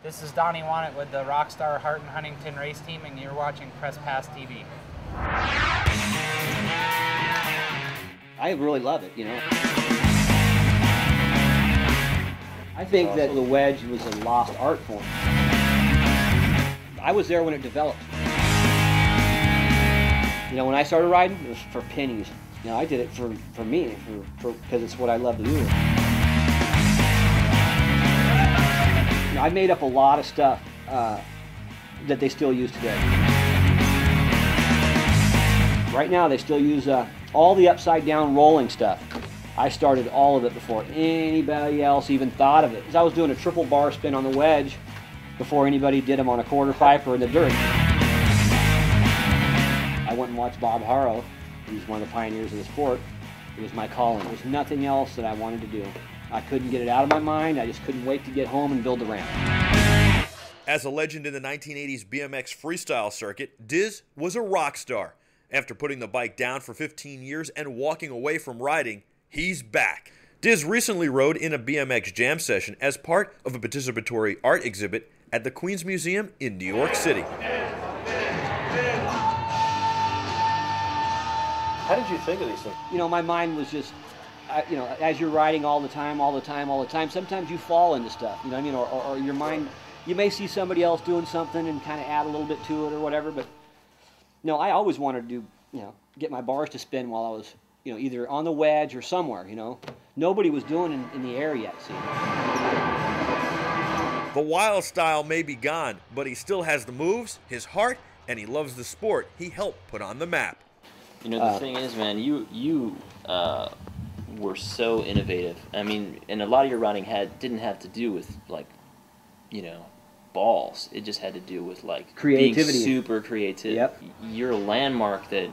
This is Donnie Wannett with the Rockstar Hart and Huntington race team, and you're watching Press Pass TV. I really love it, you know. I think that the wedge was a lost art form. I was there when it developed. You know, when I started riding, it was for pennies. You know, I did it for me, because it's what I love to do. You know, I made up a lot of stuff that they still use today. Right now, they still use all the upside-down rolling stuff. I started all of it before anybody else even thought of it. Because I was doing a triple bar spin on the wedge before anybody did them on a quarter pipe or in the dirt. I went and watched Bob Harrow. He's one of the pioneers of the sport. It was my calling. There was nothing else that I wanted to do. I couldn't get it out of my mind. I just couldn't wait to get home and build the ramp. As a legend in the 1980s BMX freestyle circuit, Dizz was a rock star. After putting the bike down for 15 years and walking away from riding, he's back. Dizz recently rode in a BMX jam session as part of a participatory art exhibit at the Queens Museum in New York City. How did you think of these things? You know, my mind was just, you know, as you're riding all the time, sometimes you fall into stuff, you know what I mean? Or your mind, you may see somebody else doing something and kind of add a little bit to it or whatever, but no, I always wanted to do, you know, get my bars to spin while I was, you know, either on the wedge or somewhere, you know. Nobody was doing it in the air yet, see. The wild style may be gone, but he still has the moves, his heart, and he loves the sport he helped put on the map. You know, the thing is, man, you were so innovative. I mean, and a lot of your riding didn't have to do with, like, you know, balls. It just had to do with, like, creativity. Being super creative. Yep. You're a landmark that,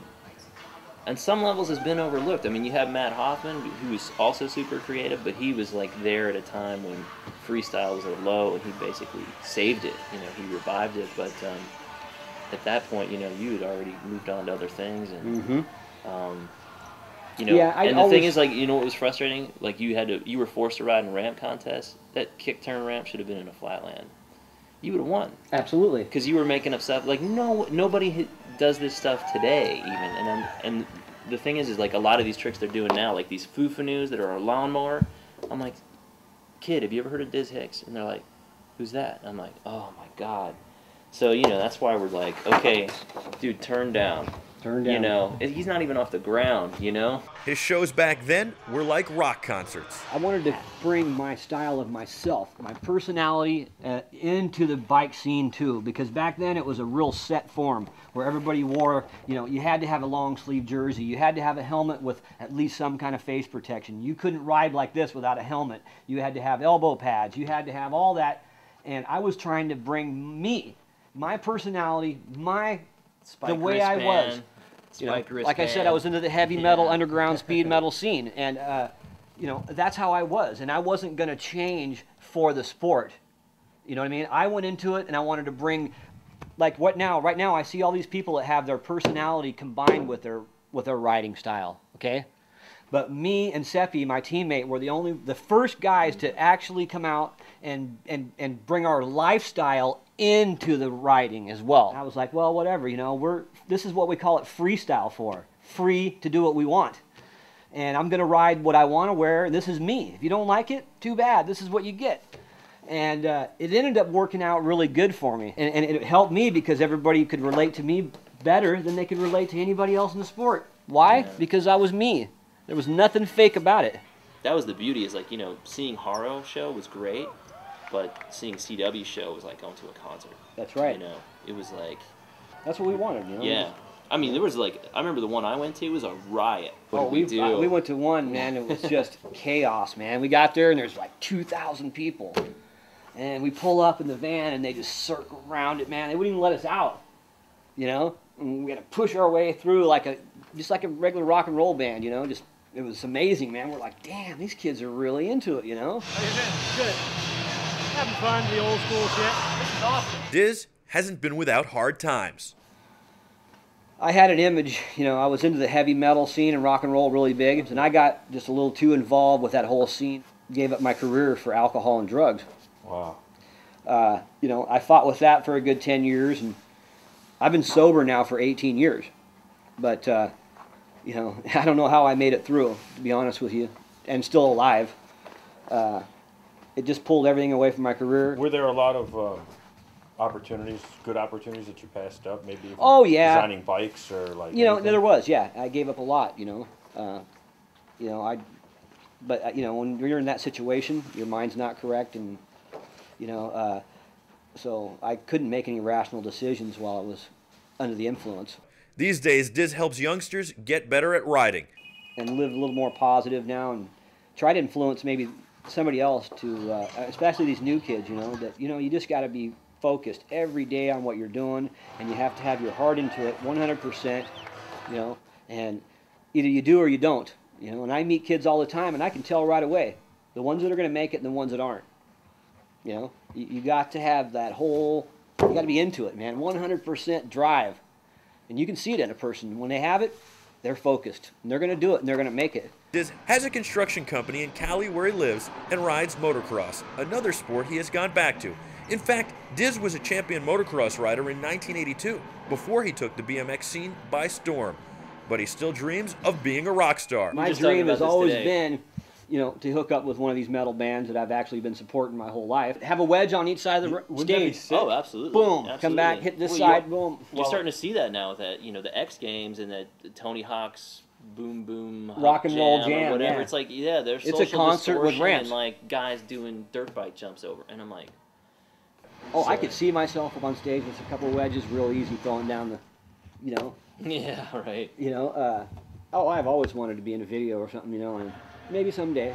on some levels, has been overlooked. I mean, you have Matt Hoffman, who was also super creative, but he was, like, there at a time when freestyle was at a low, and he basically saved it. You know, he revived it, but at that point, you know, you had already moved on to other things, and you know, yeah, and the thing is, like, you know what was frustrating? Like, you were forced to ride in ramp contests. That kick turn ramp should have been in a flatland. You would have won. Absolutely. Because you were making up stuff. Like, nobody does this stuff today, even. And the thing is, like, a lot of these tricks they're doing now, like these foo-fanoos that are a lawnmower. I'm like, kid, have you ever heard of Dizz Hicks? And they're like, who's that? And I'm like, oh my God. So, you know, that's why we're like, okay, dude, turn down. Turn down. You know, he's not even off the ground, you know? His shows back then were like rock concerts. I wanted to bring my style of myself, my personality, into the bike scene too, because back then it was a real set form where everybody wore, you know, you had to have a long sleeve jersey, you had to have a helmet with at least some kind of face protection. You couldn't ride like this without a helmet. You had to have elbow pads, you had to have all that, and I was trying to bring me, my personality, the way I was. You know, like I said, I was into the heavy metal, underground speed metal scene, and you know, that's how I was, and I wasn't going to change for the sport. You know what I mean? I went into it, and I wanted to bring, like, right now I see all these people that have their personality combined with their riding style. Okay, but me and Seppi, my teammate, were the first guys to actually come out and bring our lifestyle into the riding as well. I was like, well, whatever, you know, this is what we call it freestyle for. Free to do what we want. And I'm gonna ride what I wanna wear, and this is me. If you don't like it, too bad, this is what you get. And it ended up working out really good for me. And it helped me because everybody could relate to me better than they could relate to anybody else in the sport. Why? Yeah. Because I was me. There was nothing fake about it. That was the beauty, is like, you know, seeing Haro show was great, but seeing CW show was like going to a concert. That's right. You know, it was like... That's what we wanted, you know? Yeah. I mean, there was like... I remember the one I went to was a riot. We went to one, man. It was just chaos, man. We got there, and there's like 2,000 people. And we pull up in the van, and they just circle around it, man. They wouldn't even let us out, you know? And we had to push our way through just like a regular rock and roll band, you know? It was amazing, man. We're like, damn, these kids are really into it, you know? Good. Having fun, the old school shit. This is awesome. Dizz hasn't been without hard times. I had an image, you know, I was into the heavy metal scene and rock and roll really big, and I got just a little too involved with that whole scene. Gave up my career for alcohol and drugs. Wow. You know, I fought with that for a good 10 years, and I've been sober now for 18 years. But, you know, I don't know how I made it through, to be honest with you, and still alive. It just pulled everything away from my career. Were there a lot of opportunities, good opportunities that you passed up? Maybe even Oh, yeah. designing bikes or like. You know, anything? there was, yeah. I gave up a lot, you know. But you know, when you're in that situation, your mind's not correct, and you know, so I couldn't make any rational decisions while I was under the influence. These days, Dizz helps youngsters get better at riding. And live a little more positive now, and try to influence maybe somebody else to, especially these new kids. You know, that you just got to be focused every day on what you're doing, and you have to have your heart into it 100%. You know, and either you do or you don't. You know, and I meet kids all the time, and I can tell right away the ones that are going to make it and the ones that aren't. You know, you got to have that whole, you got to be into it, man. 100% drive, and you can see it in a person. When they have it, they're focused, and they're going to do it, and they're going to make it. Dizz has a construction company in Cali where he lives and rides motocross, another sport he has gone back to. In fact, Dizz was a champion motocross rider in 1982 before he took the BMX scene by storm. But he still dreams of being a rock star. My dream has always been, you know, to hook up with one of these metal bands that I've actually been supporting my whole life. Have a wedge on each side of the stage. Oh, absolutely. Boom. Absolutely. Come back, hit this side, boom. You're starting to see that now with that, you know, the X Games and the Tony Hawk's Boom Boom Rock and Roll Jam, or whatever. yeah. It's like, yeah, there's It's social a concert with distortion ramps. and like guys doing dirt bike jumps over, and I'm like, oh, I could see myself up on stage with a couple of wedges, real easy, throwing down the, you know. yeah, right. You know, oh, I've always wanted to be in a video or something, you know, and maybe someday.